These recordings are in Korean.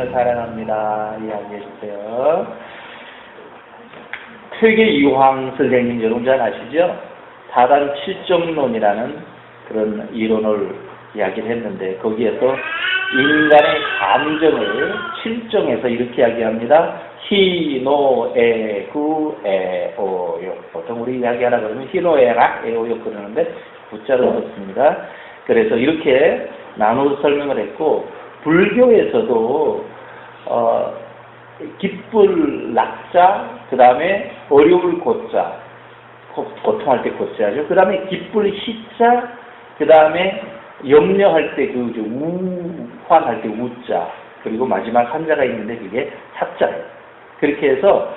하나님을 사랑합니다. 이야기해주세요. 세계 이황 선생님 여러분 잘 아시죠? 다단 7정론이라는 그런 이론을 이야기를 했는데 거기에서 인간의 감정을 7정에서 이렇게 이야기합니다. 히, 노, 에, 구, 에, 오, 요. 보통 우리 이야기하라 그러면 히, 노, 에, 락, 에, 오, 요 그러는데 구자를 썼습니다. 그래서 이렇게 나누어 설명을 했고 불교에서도 기쁠 낙자, 그 다음에 어려울 고자, 고통할 때 고자죠. 그 다음에 기쁠 시자, 그 다음에 염려할 때 우환할 때 우자, 그리고 마지막 한자가 있는데 그게 사자예요. 그렇게 해서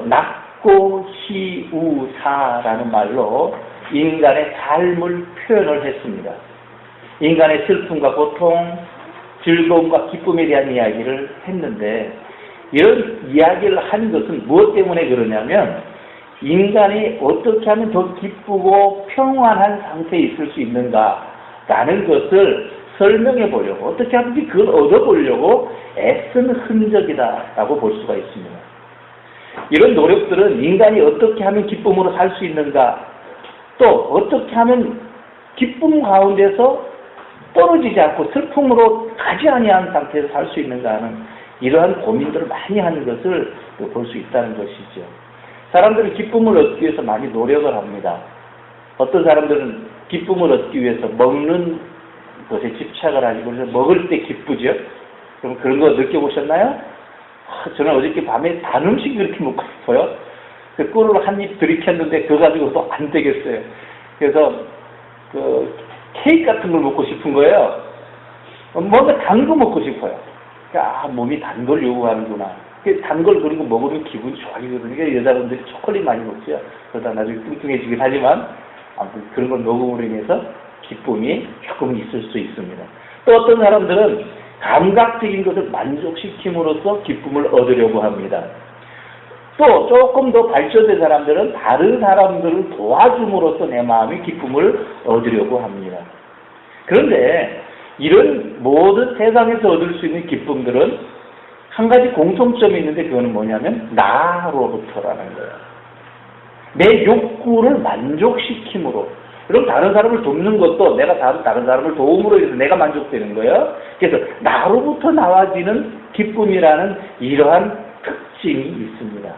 낙고 시우사라는 말로 인간의 삶을 표현을 했습니다. 인간의 슬픔과 고통, 즐거움과 기쁨에 대한 이야기를 했는데 이런 이야기를 한 것은 무엇 때문에 그러냐면 인간이 어떻게 하면 더 기쁘고 평안한 상태에 있을 수 있는가라는 것을 설명해 보려고 어떻게 하든지 그걸 얻어보려고 애쓴 흔적이다라고 볼 수가 있습니다. 이런 노력들은 인간이 어떻게 하면 기쁨으로 살 수 있는가 또 어떻게 하면 기쁨 가운데서 떨어지지 않고 슬픔으로 가지 아니한 상태에서 살 수 있는가 하는 이러한 고민들을 많이 하는 것을 볼 수 있다는 것이죠. 사람들은 기쁨을 얻기 위해서 많이 노력을 합니다. 어떤 사람들은 기쁨을 얻기 위해서 먹는 것에 집착을 하고 그래서 먹을 때 기쁘죠. 그럼 그런 거 느껴보셨나요? 저는 어저께 밤에 단 음식 그렇게 먹고 싶어요. 그 꿀을 한 입 들이켰는데 그거 가지고도 안 되겠어요. 그래서 케이크 같은 걸 먹고 싶은 거예요. 뭔가 단 거 먹고 싶어요. 그러니까 몸이 단 걸 요구하는구나. 단 걸 그리고 먹으면 기분이 좋아지거든요. 그러니까 여자분들이 초콜릿 많이 먹죠. 그러다 나중에 뚱뚱해지긴 하지만 아무튼 그런 걸 먹음으로 인해서 기쁨이 조금 있을 수 있습니다. 또 어떤 사람들은 감각적인 것을 만족시킴으로써 기쁨을 얻으려고 합니다. 또 조금 더 발전된 사람들은 다른 사람들을 도와줌으로써 내 마음의 기쁨을 얻으려고 합니다. 그런데 이런 모든 세상에서 얻을 수 있는 기쁨들은 한 가지 공통점이 있는데 그거는 뭐냐면 나로부터라는 거예요. 내 욕구를 만족시킴으로. 그럼 다른 사람을 돕는 것도 내가 다른 사람을 도움으로 해서 내가 만족되는 거예요. 그래서 나로부터 나와지는 기쁨이라는 이러한 특징이 있습니다.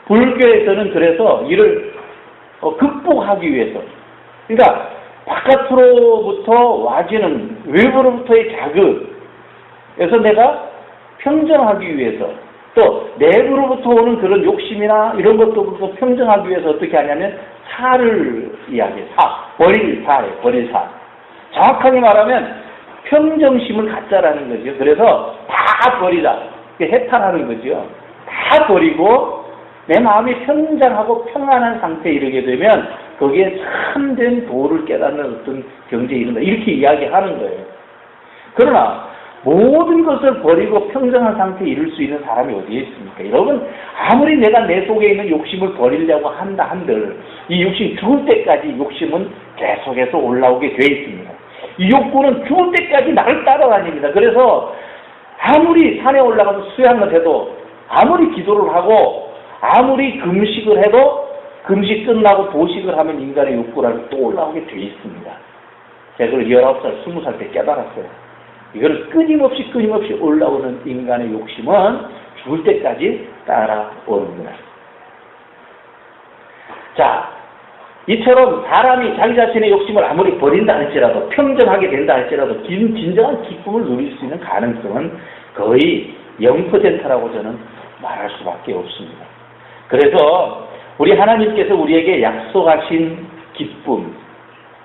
불교에서는 그래서 이를 극복하기 위해서 그러니까 바깥으로부터 와지는 외부로부터의 자극에서 내가 평정하기 위해서 또 내부로부터 오는 그런 욕심이나 이런 것도부터 평정하기 위해서 어떻게 하냐면 사를 이야기해. 버릴 사. 정확하게 말하면 평정심을 갖자라는 거죠. 그래서 다 버리자. 해탈하는 거죠. 다 버리고 내 마음이 평정하고 평안한 상태에 이르게 되면 거기에 참된 도를 깨닫는 어떤 경지에 이른다. 이렇게 이야기하는 거예요. 그러나 모든 것을 버리고 평정한 상태에 이룰 수 있는 사람이 어디에 있습니까? 여러분 아무리 내가 내 속에 있는 욕심을 버리려고 한다 한들 이 욕심 죽을 때까지 욕심은 계속해서 올라오게 돼 있습니다. 이 욕구는 죽을 때까지 나를 따라다닙니다. 그래서 아무리 산에 올라가서 수양을 해도 아무리 기도를 하고 아무리 금식을 해도 금식 끝나고 도식을 하면 인간의 욕구라는 또 올라오게 돼 있습니다. 제가 그걸 19살, 20살 때 깨달았어요. 이걸 끊임없이 올라오는 인간의 욕심은 죽을 때까지 따라오는구나. 자, 이처럼 사람이 자기 자신의 욕심을 아무리 버린다 할지라도 평정하게 된다 할지라도 진정한 기쁨을 누릴 수 있는 가능성은 거의 0%라고 저는 말할 수밖에 없습니다. 그래서 우리 하나님께서 우리에게 약속하신 기쁨,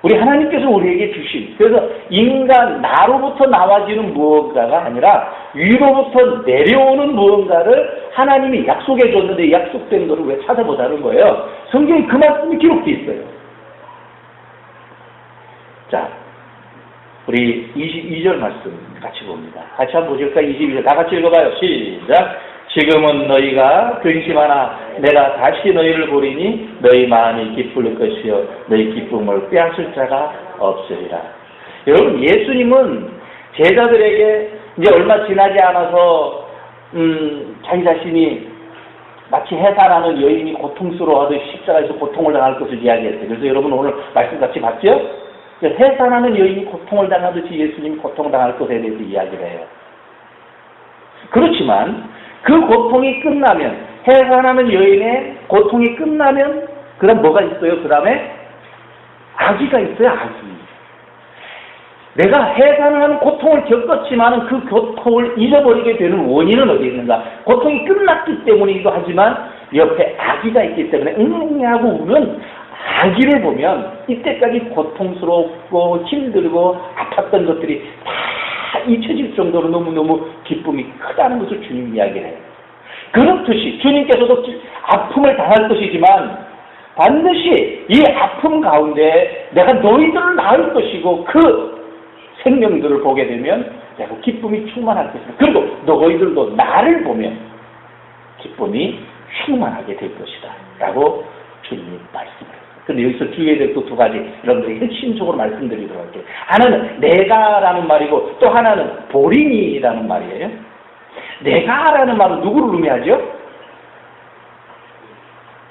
우리 하나님께서 우리에게 주신, 그래서 인간 나로부터 나와지는 무언가가 아니라 위로부터 내려오는 무언가를 하나님이 약속해 줬는데 약속된 것을 왜 찾아보자는 거예요. 성경에 그 말씀이 기록되어 있어요. 자, 우리 22절 말씀 같이 봅니다. 같이 한번 보실까요? 22절 다 같이 읽어봐요. 시작. 지금은 너희가 근심하나 내가 다시 너희를 보리니 너희 마음이 기쁠 것이요 너희 기쁨을 빼앗을 자가 없으리라. 여러분 예수님은 제자들에게 이제 얼마 지나지 않아서 자기 자신이 마치 해산하는 여인이 고통스러워하듯 십자가에서 고통을 당할 것을 이야기했어요. 그래서 여러분 오늘 말씀 같이 봤죠? 해산하는 여인이 고통을 당하듯이 예수님이 고통당할 것에 대해서 이야기를 해요. 그렇지만 그 고통이 끝나면, 해산하는 여인의 고통이 끝나면 그 다음 뭐가 있어요? 그 다음에 아기가 있어요. 아기. 내가 해산하는 고통을 겪었지만 그 고통을 잊어버리게 되는 원인은 어디에 있는가? 고통이 끝났기 때문이기도 하지만 옆에 아기가 있기 때문에 하고 우는 아기를 보면 이때까지 고통스럽고 힘들고 아팠던 것들이 다 잊혀질 정도로 너무너무 기쁨이 크다는 것을 주님 이야기를 해요. 그렇듯이 주님께서도 아픔을 당할 것이지만 반드시 이 아픔 가운데 내가 너희들을 낳을 것이고 그 생명들을 보게 되면 내가 기쁨이 충만할 것이다. 그리고 너희들도 나를 보면 기쁨이 충만하게 될 것이다. 라고 주님이 말씀을 했어요. 그런데 여기서 주의해야 될 또 두 가지 여러분들이 핵심적으로 말씀드리도록 할게요. 하나는 내가라는 말이고 또 하나는 보리니라는 말이에요. 내가라는 말은 누구를 의미하죠?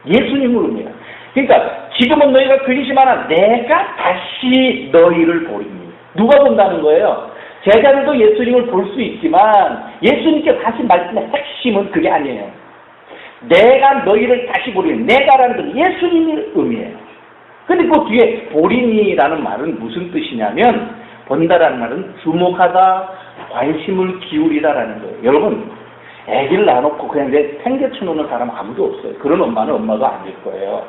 예수님을 의미해요. 그러니까 지금은 너희가 근심하나 내가 다시 너희를 보리니. 누가 본다는 거예요? 제자들도 예수님을 볼 수 있지만 예수님께서 하신 말씀의 핵심은 그게 아니에요. 내가 너희를 다시 보리니. 내가라는 건 예수님을 의미해요. 근데 그 뒤에 보리니라는 말은 무슨 뜻이냐면 본다라는 말은 주목하다, 관심을 기울이다라는 거예요. 여러분 애기를 낳아놓고 그냥 팽개쳐 놓는 사람 아무도 없어요. 그런 엄마는 엄마도 아닐 거예요.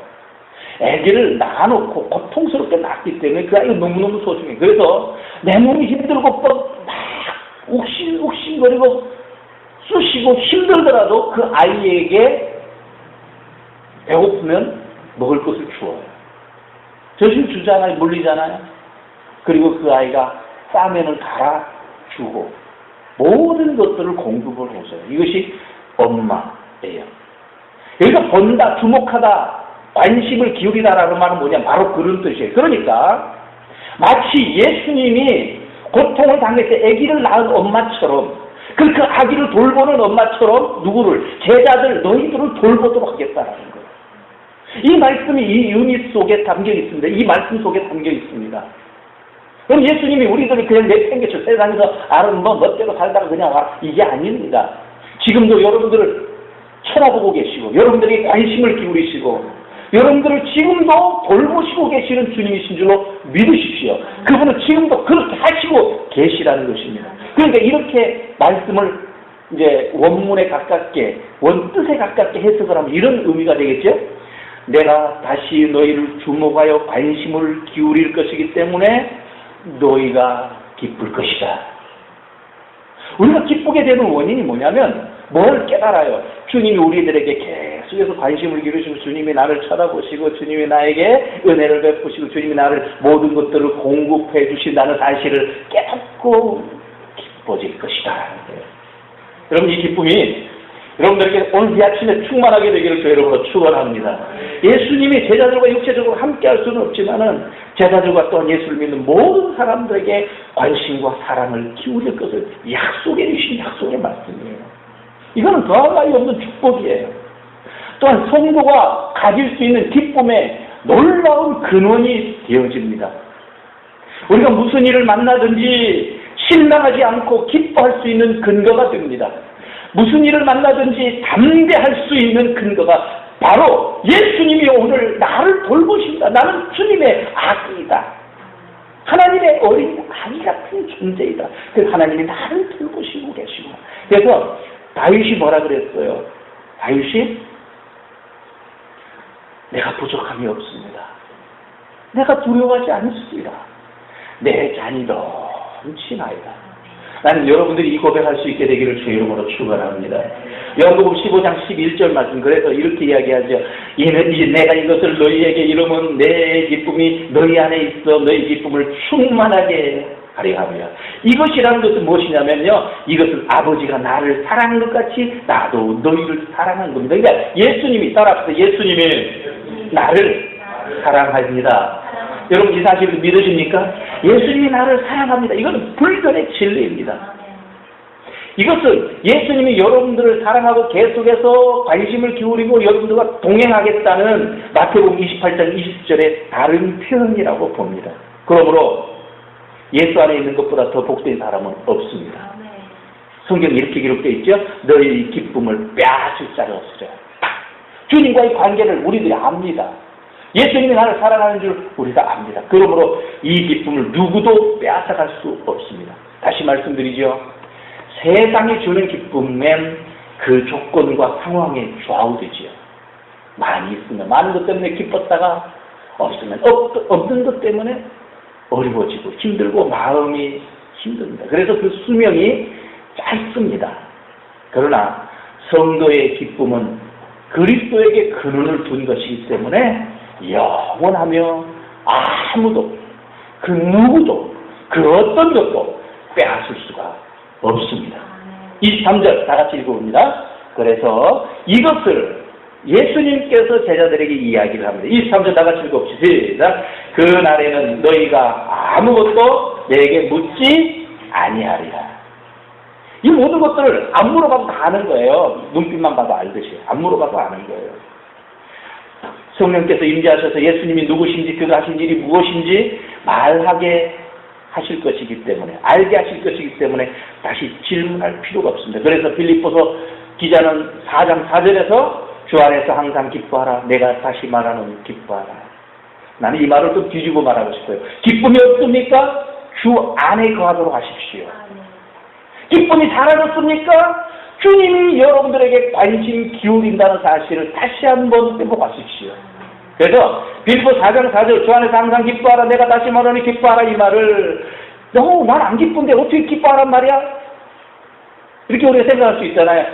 애기를 낳아놓고 고통스럽게 낳기 때문에 그 아이가 너무너무 소중해. 그래서 내 몸이 힘들고 막 욱신욱신거리고 쑤시고 힘들더라도 그 아이에게 배고프면 먹을 것을 주어요. 젖을 주잖아요. 물리잖아요. 그리고 그 아이가 싸면을 갈아주고 모든 것들을 공급을 해줘요. 이것이 엄마예요. 여기서 본다, 주목하다, 관심을 기울이다라는 말은 뭐냐? 바로 그런 뜻이에요. 그러니까 마치 예수님이 고통을 당할 때 아기를 낳은 엄마처럼 그 아기를 돌보는 엄마처럼 누구를? 제자들 너희들을 돌보도록 하겠다라는 거예요. 이 말씀이 이 의미 속에 담겨 있습니다. 이 말씀 속에 담겨 있습니다. 그럼 예수님이 우리들을 그냥 내팽개쳐 세상에서 아는 멋대로 살다가 그냥 와. 이게 아닙니다. 지금도 여러분들을 쳐다보고 계시고 여러분들이 관심을 기울이시고 여러분들을 지금도 돌보시고 계시는 주님이신 줄로 믿으십시오. 그분은 지금도 그렇게 하시고 계시라는 것입니다. 그러니까 이렇게 말씀을 이제 원문에 가깝게, 원뜻에 가깝게 해석을 하면 이런 의미가 되겠죠? 내가 다시 너희를 주목하여 관심을 기울일 것이기 때문에 너희가 기쁠 것이다. 우리가 기쁘게 되는 원인이 뭐냐면 뭘 깨달아요? 주님이 우리들에게 계속해서 관심을 기울이시고 주님이 나를 쳐다보시고 주님이 나에게 은혜를 베푸시고 주님이 나를 모든 것들을 공급해 주신다는 사실을 깨닫고 기뻐질 것이다. 여러분 이 기쁨이 여러분들에게 오늘 이 아침에 충만하게 되기를 주 여러분으로 축원합니다. 예수님이 제자들과 육체적으로 함께 할 수는 없지만은 제자들과 또한 예수를 믿는 모든 사람들에게 관심과 사랑을 기울일 것을 약속해 주신 약속의 말씀이에요. 이거는 더할 나위 없는 축복이에요. 또한 성도가 가질 수 있는 기쁨의 놀라운 근원이 되어집니다. 우리가 무슨 일을 만나든지 실망하지 않고 기뻐할 수 있는 근거가 됩니다. 무슨 일을 만나든지 담대할 수 있는 근거가 바로 예수님이 오늘 나를 돌보신다. 나는 주님의 아기이다. 하나님의 어린 아기 같은 존재이다. 그래서 하나님이 나를 돌보시고 계시고. 그래서 다윗이 뭐라 그랬어요? 다윗이 내가 부족함이 없습니다. 내가 두려워하지 않습니다. 내 잔이 넘치나이다. 나는 여러분들이 이 고백할 수 있게 되기를 주의 이름으로 축원합니다. 요한복음 15장 11절 말씀 그래서 이렇게 이야기하죠. 내가 이것을 너희에게 이루면 내 기쁨이 너희 안에 있어 너희 기쁨을 충만하게 하려 하며 이것이라는 것은 무엇이냐면요. 이것은 아버지가 나를 사랑하는 것 같이 나도 너희를 사랑한 겁니다. 그러니까 예수님이 따라서 예수님이 나를 사랑합니다. 여러분 이 사실을 믿으십니까? 예수님이 나를 사랑합니다. 이건 불변의 진리입니다. 이것은 예수님이 여러분들을 사랑하고 계속해서 관심을 기울이고 여러분들과 동행하겠다는 마태복음 28장 20절의 다른 표현이라고 봅니다. 그러므로 예수 안에 있는 것보다 더 복된 사람은 없습니다. 성경에 이렇게 기록되어 있죠. 너희 기쁨을 빼앗을 자가 없으랴. 주님과의 관계를 우리들이 압니다. 예수님이 나를 사랑하는 줄 우리가 압니다. 그러므로 이 기쁨을 누구도 빼앗아갈 수 없습니다. 다시 말씀드리죠. 세상이 주는 기쁨엔 그 조건과 상황에 좌우되지요. 많이 있으면 많은 것 때문에 기뻤다가 없으면 없는 것 때문에 어려워지고 힘들고 마음이 힘듭니다. 그래서 그 수명이 짧습니다. 그러나 성도의 기쁨은 그리스도에게 근원을 둔 것이기 때문에 영원하며 아무도 그 누구도 그 어떤 것도 빼앗을 수가 없습니다. 23절 다 같이 읽어봅니다. 그래서 이것을 예수님께서 제자들에게 이야기를 합니다. 23절 다 같이 읽어봅시다. 그날에는 너희가 아무것도 내게 묻지 아니하리라. 이 모든 것들을 안 물어봐도 다 아는 거예요. 눈빛만 봐도 알듯이. 안 물어봐도 아는 거예요. 성령께서 임재하셔서 예수님이 누구신지 그가 하신 일이 무엇인지 말하게 하실 것이기 때문에, 알게 하실 것이기 때문에 다시 질문할 필요가 없습니다. 그래서 빌립보서 기자는 4장 4절에서 주 안에서 항상 기뻐하라. 내가 다시 말하는 기뻐하라. 나는 이 말을 좀 뒤집어 말하고 싶어요. 기쁨이 없습니까? 주 안에 거하도록 하십시오. 기쁨이 사라졌습니까? 주님이 여러분들에게 관심 기울인다는 사실을 다시 한번 회복하십시오. 그래서 빌립보 4장 4절 주 안에서 항상 기뻐하라. 내가 다시 말하니 기뻐하라. 이 말을 난 안 기쁜데 어떻게 기뻐하란 말이야? 이렇게 우리가 생각할 수 있잖아요.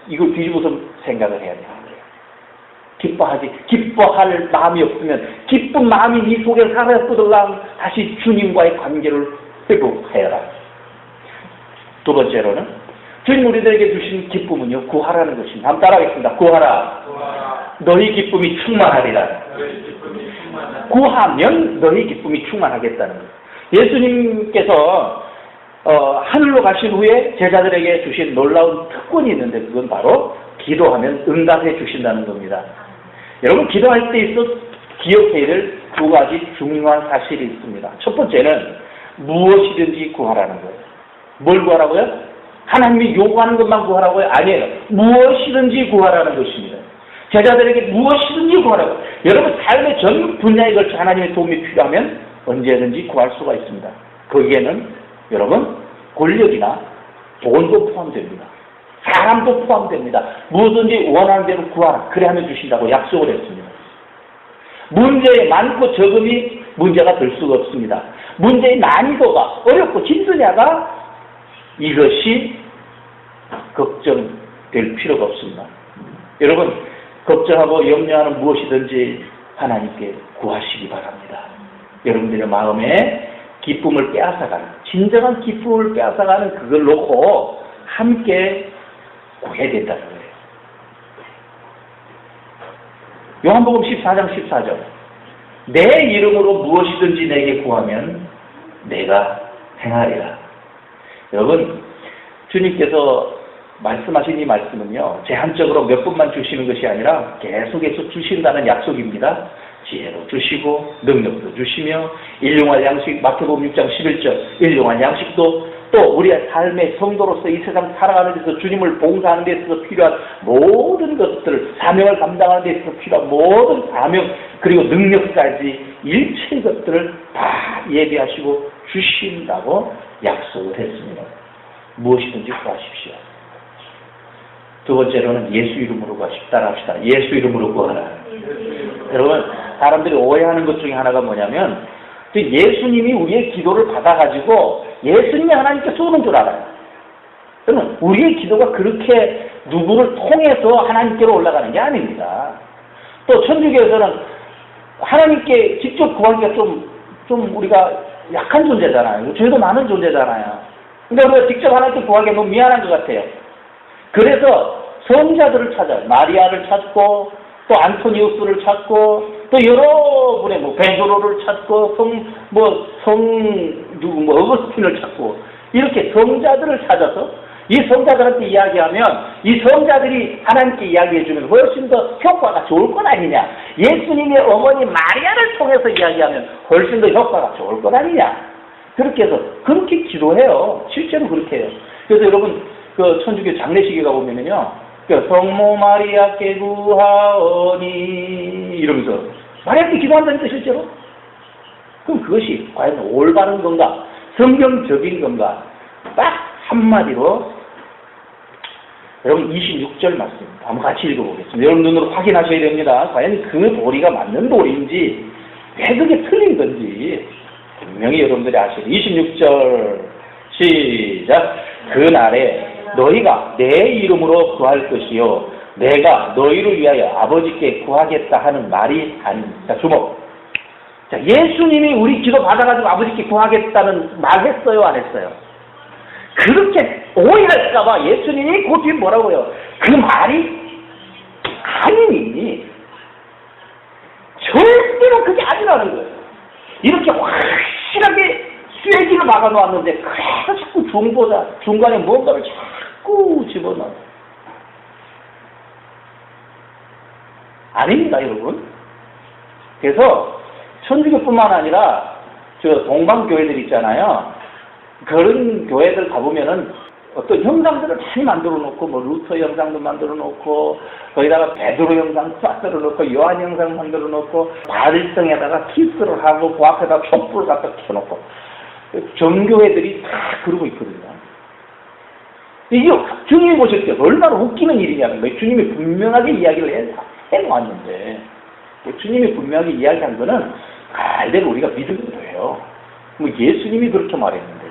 이걸 뒤집어서 생각을 해야 돼요. 기뻐하지. 기뻐할 마음이 없으면 기쁜 마음이 네 속에 살아있거든 다시 주님과의 관계를 회복해라. 두 번째로는 주님 우리들에게 주신 기쁨은요, 구하라는 것입니다. 한번 따라하겠습니다. 구하라. 너희 기쁨이 충만하리라. 구하면 너희 기쁨이 충만하겠다는 거예요. 예수님께서 하늘로 가신 후에 제자들에게 주신 놀라운 특권이 있는데 그건 바로 기도하면 응답해 주신다는 겁니다. 여러분 기도할 때 있어 기억해야 될 두 가지 중요한 사실이 있습니다. 첫 번째는 무엇이든지 구하라는 거예요. 뭘 구하라고요? 하나님이 요구하는 것만 구하라고요? 아니에요. 무엇이든지 구하라는 것입니다. 제자들에게 무엇이든지 구하라고. 여러분 삶의 전 분야에 걸쳐 하나님의 도움이 필요하면 언제든지 구할 수가 있습니다. 거기에는 여러분 권력이나 돈도 포함됩니다. 사람도 포함됩니다. 무엇든지 원하는 대로 구하라. 그래 하면 주신다고 약속을 했습니다. 문제의 많고 적음이 문제가 될 수가 없습니다. 문제의 난이도가 어렵고 힘드냐가 이것이 걱정될 필요가 없습니다. 여러분 걱정하고 염려하는 무엇이든지 하나님께 구하시기 바랍니다. 여러분들의 마음에 기쁨을 빼앗아가는, 진정한 기쁨을 빼앗아가는 그걸 놓고 함께 구해야 된다는 거예요. 요한복음 14장 14절 내 이름으로 무엇이든지 내게 구하면 내가 행하리라. 여러분 주님께서 말씀하신 이 말씀은요 제한적으로 몇 분만 주시는 것이 아니라 계속해서 주신다는 약속입니다. 지혜로 주시고 능력도 주시며 일용할 양식, 마태복음 6장 11절 일용할 양식도 또 우리의 삶의 성도로서 이 세상 살아가는 데서 주님을 봉사하는 데 있어서 필요한 모든 것들을 사명을 감당하는 데 있어서 필요한 모든 사명 그리고 능력까지 일체의 것들을 다 예비하시고 주신다고 약속을 했습니다. 무엇이든지 구하십시오. 두 번째로는 예수 이름으로 구하십시오. 따라합시다. 예수 이름으로 구하라. 여러분 사람들이 오해하는 것 중에 하나가 뭐냐면 예수님이 우리의 기도를 받아가지고 예수님이 하나님께 쏘는 줄 알아요. 그러면 우리의 기도가 그렇게 누구를 통해서 하나님께로 올라가는 게 아닙니다. 또 천주교에서는 하나님께 직접 구하기가 좀 우리가 약한 존재잖아요. 죄도 많은 존재잖아요. 근데 우리가 직접 하나님께 구하기가 너무 미안한 것 같아요. 그래서 성자들을 찾아요. 마리아를 찾고 또 안토니우스를 찾고 또 여러분의 베드로를 찾고 어거스틴을 찾고 이렇게 성자들을 찾아서 이 성자들한테 이야기하면 이 성자들이 하나님께 이야기해주면 훨씬 더 효과가 좋을 것 아니냐. 예수님의 어머니 마리아를 통해서 이야기하면 훨씬 더 효과가 좋을 것 아니냐. 그렇게 해서 그렇게 기도해요. 실제로 그렇게 해요. 그래서 여러분 그 천주교 장례식에 가보면요, 그 성모 마리아께 구하오니 이러면서 마리아께 기도한다니까 실제로. 그럼 그것이 과연 올바른 건가? 성경적인 건가? 딱 한마디로 여러분 26절 말씀 한번 같이 읽어보겠습니다. 여러분 눈으로 확인하셔야 됩니다. 과연 그 도리가 맞는 도리인지 왜 그게 틀린 건지 분명히 여러분들이 아시죠. 26절 시작. 그날에 너희가 내 이름으로 구할 것이요 내가 너희를 위하여 아버지께 구하겠다 하는 말이 아닙니다. 주목. 자, 예수님이 우리 기도 받아가지고 아버지께 구하겠다는 말 했어요, 안 했어요? 그렇게 오해할까봐 예수님이 그 뒤에 뭐라고요? 그 말이 아니니 절대로 그게 아니라는 거예요. 이렇게 확실하게 쇠기를 막아놓았는데 그래서 자꾸 중간에 뭔가를 자꾸 집어넣어요. 아닙니다, 여러분. 그래서 천주교뿐만 아니라 저 동방교회들 있잖아요. 그런 교회들 가보면은 어떤 형상들을 많이 만들어 놓고, 뭐 루터 형상도 만들어 놓고, 거기다가 베드로 형상 만들어 놓고, 요한 형상 만들어 놓고, 발등에다가 키스를 하고, 그 앞에다 촛불을 갖다 켜놓고, 정교회들이 다 그러고 있거든요. 이게 주님이 보실 때 얼마나 웃기는 일이냐는 거예요. 주님이 분명하게 이야기를 해놓았는데, 주님이 분명하게 이야기한 거는 알대로 우리가 믿으면 돼요. 뭐 예수님이 그렇게 말했는데,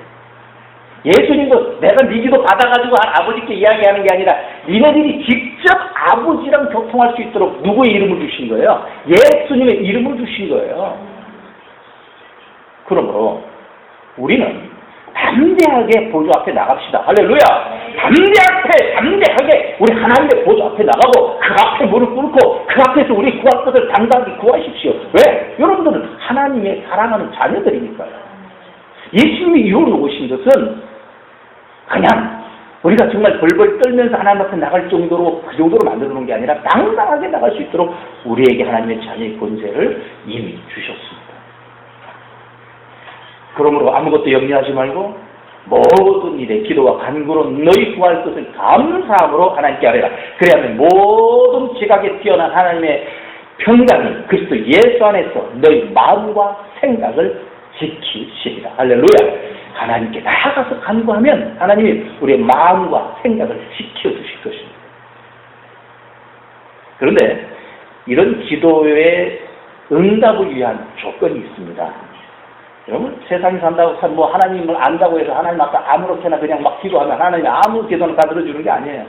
예수님도 내가 네 기도 받아가지고 아버지께 이야기하는 게 아니라 니네들이 직접 아버지랑 교통할 수 있도록 누구의 이름을 주신 거예요? 예수님의 이름을 주신 거예요. 그러므로 우리는 담대하게 보좌 앞에 나갑시다. 할렐루야! 담대하게 우리 하나님의 보좌 앞에 나가고 그 앞에 무릎 꿇고 그 앞에서 우리 구할 것을 당당히 구하십시오. 왜? 여러분들은 하나님의 사랑하는 자녀들이니까요. 예수님이 이후로 오신 것은 그냥 우리가 정말 벌벌 떨면서 하나님 앞에 나갈 정도로 그 정도로 만들어 놓은 게 아니라 당당하게 나갈 수 있도록 우리에게 하나님의 자녀의 권세를 이미 주셨습니다. 그러므로 아무것도 염려하지 말고 모든 일에 기도와 간구로 너희 구할 것을 감사함으로 하나님께 아뢰라. 그래야만 모든 지각에 뛰어난 하나님의 평강이 그리스도 예수 안에서 너희 마음과 생각을 지키시리라. 할렐루야. 하나님께 나아가서 간구하면 하나님이 우리의 마음과 생각을 지켜주실 것입니다. 그런데 이런 기도의 응답을 위한 조건이 있습니다. 여러분, 세상에 산다고 뭐 하나님을 안다고 해서 하나님 앞에 아무렇게나 그냥 막 기도하면 하나님이 아무 기도나 다 들어주는 게 아니에요.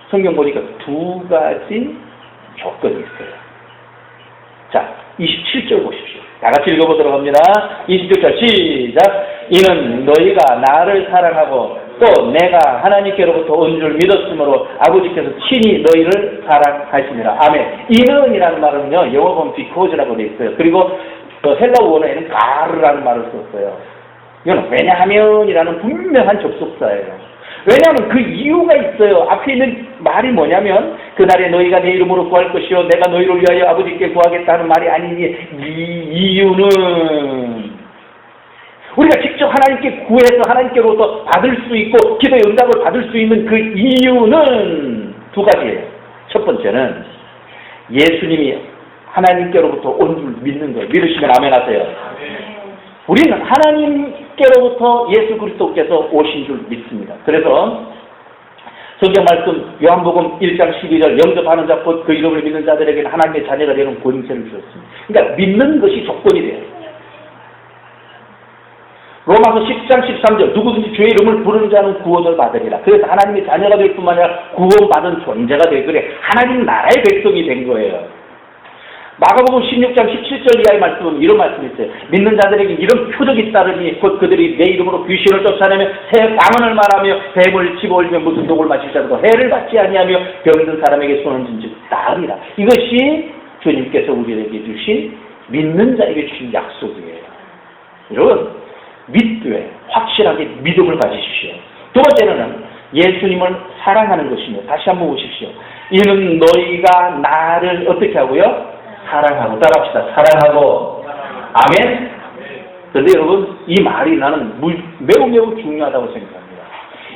성경 보니까 두 가지 조건이 있어요. 자, 27절 보십시오. 다 같이 읽어보도록 합니다. 27절 시작. 이는 너희가 나를 사랑하고 또 내가 하나님께로부터 온 줄 믿었으므로 아버지께서 친히 너희를 사랑하시니라. 아멘. 이는이라는 말은요, 영어 보면 because,라고 되어 있어요. 그리고 헬라어 원어에는 가르라는 말을 썼어요. 이건 왜냐하면이라는 분명한 접속사예요. 왜냐하면 그 이유가 있어요. 앞에 있는 말이 뭐냐면 그날에 너희가 내 이름으로 구할 것이요 내가 너희를 위하여 아버지께 구하겠다는 말이 아니니 이 이유는 우리가 직접 하나님께 구해서 하나님께로부터 받을 수 있고 기도의 응답을 받을 수 있는 그 이유는 두 가지예요. 첫 번째는 예수님이 하나님께로부터 온 줄 믿는 거예요. 믿으시면 아멘 하세요. 우리는 하나님께로부터 예수 그리스도께서 오신 줄 믿습니다. 그래서 성경 말씀 요한복음 1장 12절 영접하는 자 곧 그 이름을 믿는 자들에게는 하나님의 자녀가 되는 권세를 주셨습니다. 그러니까 믿는 것이 조건이 돼요. 로마서 10장 13절 누구든지 주의 이름을 부르는 자는 구원을 받으리라. 그래서 하나님의 자녀가 될 뿐만 아니라 구원받은 존재가 되고 그래 하나님 나라의 백성이 된 거예요. 마가복음 16장 17절 이하의 말씀은 이런 말씀이 있어요. 믿는 자들에게 이런 표적이 따르니 곧 그들이 내 이름으로 귀신을 쫓아내며 새 방언을 말하며 뱀을 집어올리며 무슨 독을 마실 자도 해를 받지 아니하며 병든 사람에게 손을 쥔즉 나으리라. 이것이 주님께서 우리에게 주신 믿는 자에게 주신 약속이에요. 여러분 믿되 확실하게 믿음을 가지십시오. 두 번째는 예수님을 사랑하는 것이며, 다시 한번 보십시오. 이는 너희가 나를 어떻게 하고요? 사랑하고. 따라합시다. 사랑하고. 아멘? 그런데 여러분, 이 말이 나는 매우 매우 중요하다고 생각합니다.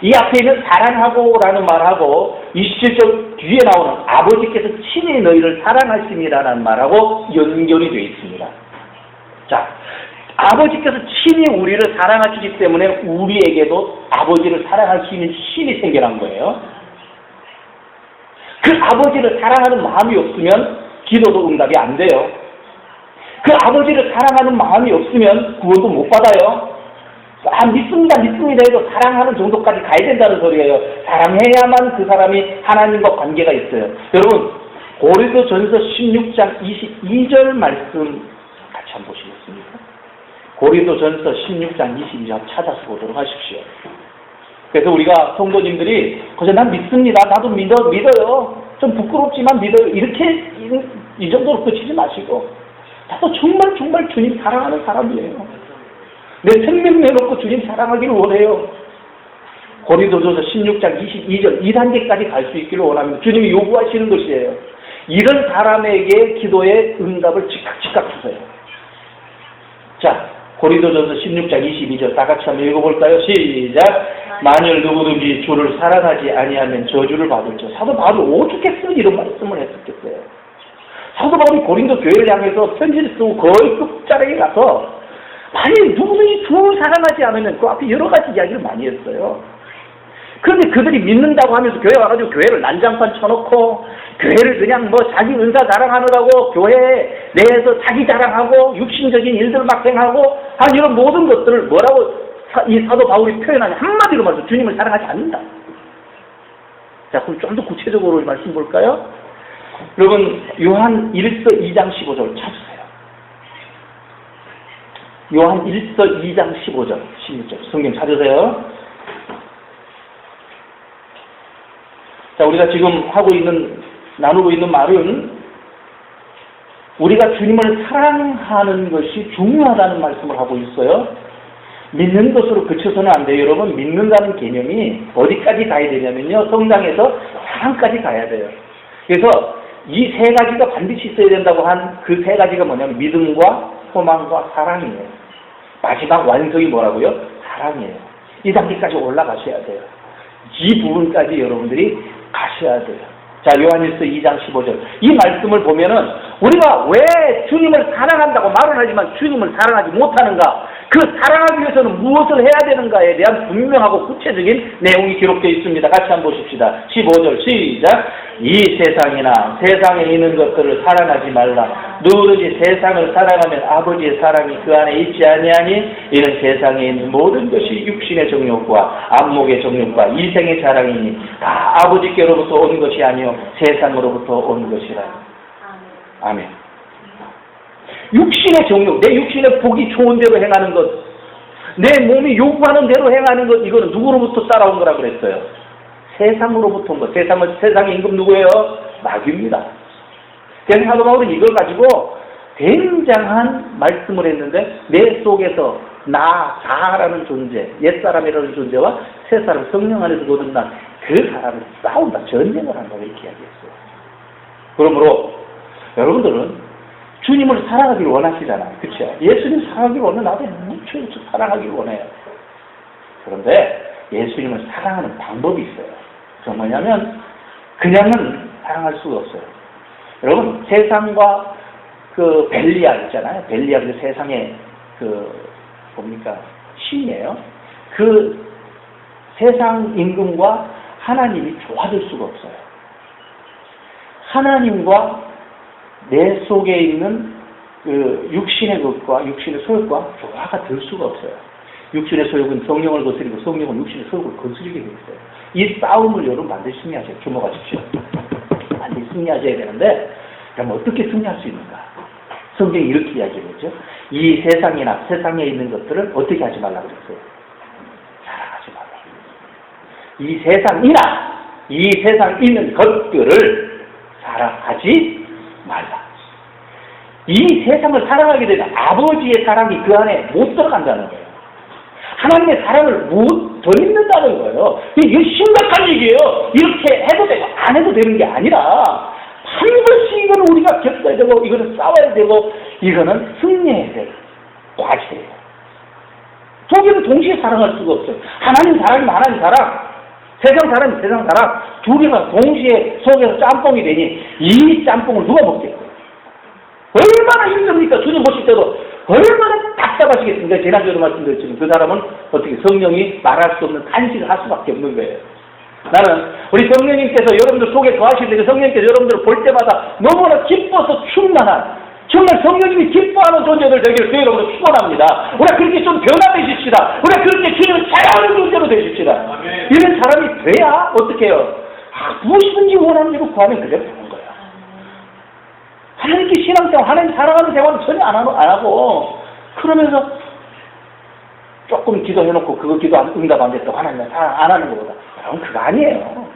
이 앞에 있는 사랑하고라는 말하고 27절 뒤에 나오는 아버지께서 친히 너희를 사랑하심이라는 말하고 연결이 되어 있습니다. 자, 아버지께서 친히 우리를 사랑하시기 때문에 우리에게도 아버지를 사랑할 수 있는 힘이 생겨난 거예요. 그 아버지를 사랑하는 마음이 없으면 기도도 응답이 안 돼요. 그 아버지를 사랑하는 마음이 없으면 구원도 못 받아요. 믿습니다 해도 사랑하는 정도까지 가야 된다는 소리예요. 사랑해야만 그 사람이 하나님과 관계가 있어요. 여러분, 고린도전서 16장 22절 말씀 같이 한번 보시겠습니까? 고린도전서 16장 22절 찾아서 보도록 하십시오. 그래서 우리가 성도님들이 그저 난 믿습니다. 나도 믿어요. 좀 부끄럽지만 믿어요. 이렇게 이 정도로 그치지 마시고, 나도 정말 주님 사랑하는 사람이에요. 내 생명 내놓고 주님 사랑하기를 원해요. 고린도전서 16장 22절 2단계까지 갈 수 있기를 원합니다. 주님이 요구하시는 것이에요. 이런 사람에게 기도의 응답을 즉각 주세요. 자, 고린도전서 16장 22절 다 같이 한번 읽어볼까요? 시작. 만일 누구든지 주를 사랑하지 아니하면 저주를 받을지어. 사도 바울이 오죽했으면 이런 말씀을 했었겠어요. 사도 바울이 고린도 교회를 향해서 편지를 쓰고 거의 끝자락에 가서 만일 누구든지 주를 사랑하지 않으면 그 앞에 여러 가지 이야기를 많이 했어요. 그런데 그들이 믿는다고 하면서 교회 와가지고 교회를 난장판 쳐놓고 교회를 그냥 뭐 자기 은사 자랑하느라고 교회 내에서 자기 자랑하고 육신적인 일들 막 행하고 한 이런 모든 것들을 뭐라고 이 사도 바울이 표현하냐. 한마디로 말해서 주님을 사랑하지 않는다. 자, 그럼 좀 더 구체적으로 말씀 볼까요? 여러분, 요한 1서 2장 15절 찾으세요. 요한 1서 2장 15절 16절 성경 찾으세요. 자, 우리가 지금 나누고 있는 말은 우리가 주님을 사랑하는 것이 중요하다는 말씀을 하고 있어요. 믿는 것으로 그쳐서는 안 돼요. 여러분, 믿는다는 개념이 어디까지 가야 되냐면요, 성장해서 사랑까지 가야 돼요. 그래서 이 세 가지가 반드시 있어야 된다고 한 그 세 가지가 뭐냐면 믿음과 소망과 사랑이에요. 마지막 완성이 뭐라고요? 사랑이에요. 이 단계까지 올라가셔야 돼요. 이 부분까지 여러분들이 가셔야 돼요. 자, 요한일서 2장 15절 이 말씀을 보면은 우리가 왜 주님을 사랑한다고 말은 하지만 주님을 사랑하지 못하는가, 그 사랑하기 위해서는 무엇을 해야 되는가에 대한 분명하고 구체적인 내용이 기록되어 있습니다. 같이 한번 보십시다. 15절 시작. 이 세상이나 세상에 있는 것들을 사랑하지 말라. 누구든지 세상을 사랑하면 아버지의 사랑이 그 안에 있지 아니하니 이는 세상에 있는 모든 것이 육신의 정욕과 안목의 정욕과 이생의 자랑이니 다 아버지께로부터 온 것이 아니요 세상으로부터 온 것이라. 아멘. 육신의 정욕, 내 육신의 보기 좋은 대로 행하는 것, 내 몸이 요구하는 대로 행하는 것, 이거는 누구로부터 따라온 거라 그랬어요? 세상으로부터 온 것. 세상의 임금 누구예요? 마귀입니다. 그래서 사도 바울은 이걸 가지고 굉장한 말씀을 했는데, 내 속에서 자라는 존재, 옛사람이라는 존재와 새사람 성령 안에서 거듭난 그 사람을 싸운다, 전쟁을 한다, 이렇게 이야기했어요. 그러므로 여러분들은 주님을 사랑하기를 원하시잖아요. 그렇죠? 예수님 사랑하기를 원해. 나도 무척 사랑하기를 원해요. 그런데 예수님을 사랑하는 방법이 있어요. 그건 뭐냐면 그냥은 사랑할 수가 없어요. 여러분, 세상과 그 벨리알 있잖아요. 벨리알, 그 세상의 뭡니까? 신이에요. 그 세상 임금과 하나님이 좋아질 수가 없어요. 하나님과 내 속에 있는 그 육신의 것과 육신의 소욕과 조화가 될 수가 없어요. 육신의 소욕은 성령을 거스리고 성령은 육신의 소욕을 거스리게 되어 있어요. 이 싸움을 여러분 반드시 승리하셔야 돼요. 주목하십시오. 반드시 승리하셔야 되는데, 그럼 어떻게 승리할 수 있는가? 성경이 이렇게 이야기하죠. 이 세상이나 세상에 있는 것들을 어떻게 하지 말라고 그랬어요? 사랑하지 말라고. 이 세상이나 이 세상에 있는 것들을 사랑하지 말라. 이 세상을 사랑하게 되면 아버지의 사랑이 그 안에 못 들어간다는 거예요. 하나님의 사랑을 못 덧입는다는 거예요. 이게 심각한 얘기예요. 이렇게 해도 되고 안 해도 되는 게 아니라 반드시 이거는 우리가 겪어야 되고 이거는 싸워야 되고 이거는 승리해야 될 과제예요. 두 개를 동시에 사랑할 수가 없어요. 하나님 사랑이면 하나님 사랑, 세상 사랑이면 세상 사랑, 두 개가 동시에 속에서 짬뽕이 되니 이 짬뽕을 누가 먹겠어요? 얼마나 힘듭니까? 주님 보실 때도 얼마나 답답하시겠습니까? 지난주에도 말씀드렸지만 그 사람은 어떻게 성령이 말할 수 없는 간식을 할 수밖에 없는 거예요. 나는 우리 성령님께서 여러분들 속에 거하실 때 성령님께서 여러분들을 볼 때마다 너무나 기뻐서 충만한 정말 성령님이 기뻐하는 존재들 되기를 주의 이름으로 축원합니다. 우리가 그렇게 좀 변화되십시다. 우리가 그렇게 주님을 사랑하는 존재로 되십시다. 아멘. 이런 사람이 돼야 어떻게 해요? 무엇이든지 원하는 대로 구하면 그대로 되는 거야. 하나님께 신앙생활, 하나님 사랑하는 생활은 전혀 안 하고 그러면서 조금 기도해놓고 그거 기도 응답 안 됐다고 하나님을 사랑 안 하는 것보다 그럼 그거 아니에요.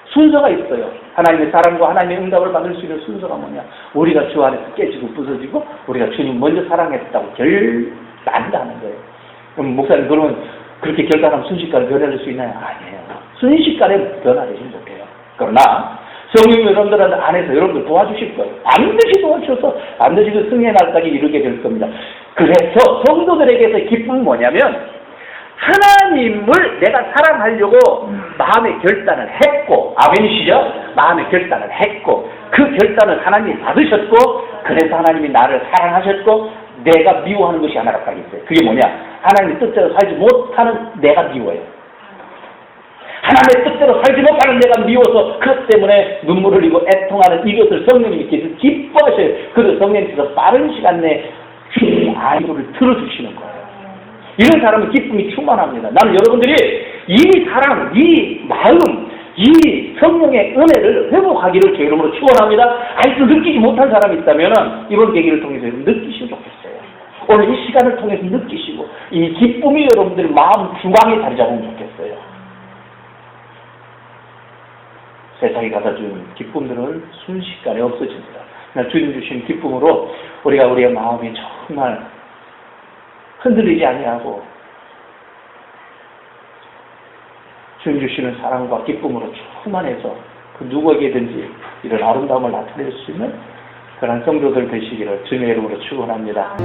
순서가 있어요. 하나님의 사랑과 하나님의 응답을 받을 수 있는 순서가 뭐냐? 우리가 주 안에서 깨지고 부서지고 우리가 주님 먼저 사랑했다고 결단한다는 거예요. 그럼 목사님 그러면 그렇게 결단하면 순식간에 변화될 수 있나요? 아니에요. 순식간에 변화되지 못해요. 그러나 성령 여러분들 안에서 여러분들 도와주실 거예요. 반드시 도와주셔서 반드시 그 승리의 날까지 이루게 될 겁니다. 그래서 성도들에게서 기쁨은 뭐냐면 하나님을 내가 사랑하려고 마음의 결단을 했고, 아멘이시죠? 마음의 결단을 했고, 그 결단을 하나님이 받으셨고, 그래서 하나님이 나를 사랑하셨고, 내가 미워하는 것이 하나가 딱 있어요. 그게 뭐냐? 하나님의 뜻대로 살지 못하는 내가 미워요. 하나님의 뜻대로 살지 못하는 내가 미워서 그것 때문에 눈물을 흘리고 애통하는 이것을 성령님께서 기뻐하셔요. 그래서 성령님께서 빠른 시간 내에 주님의 안도를 들어주시는 거예요. 이런 사람은 기쁨이 충만합니다. 나는 여러분들이 이 사랑, 이 마음, 이 성령의 은혜를 회복하기를 제 이름으로 축원합니다. 아직도 느끼지 못한 사람이 있다면 이번 계기를 통해서 느끼시면 좋겠어요. 오늘 이 시간을 통해서 느끼시고 이 기쁨이 여러분들 마음 중앙에 자리 잡으면 좋겠어요. 세상이 가다 준 기쁨들은 순식간에 없어집니다. 주님 주신 기쁨으로 우리가 우리의 마음이 정말 흔들리지 아니하고 주님 주시는 사랑과 기쁨으로 충만해서 그 누구에게든지 이런 아름다움을 나타낼 수 있는 그런 성도들 되시기를 주님의 이름으로 축원합니다.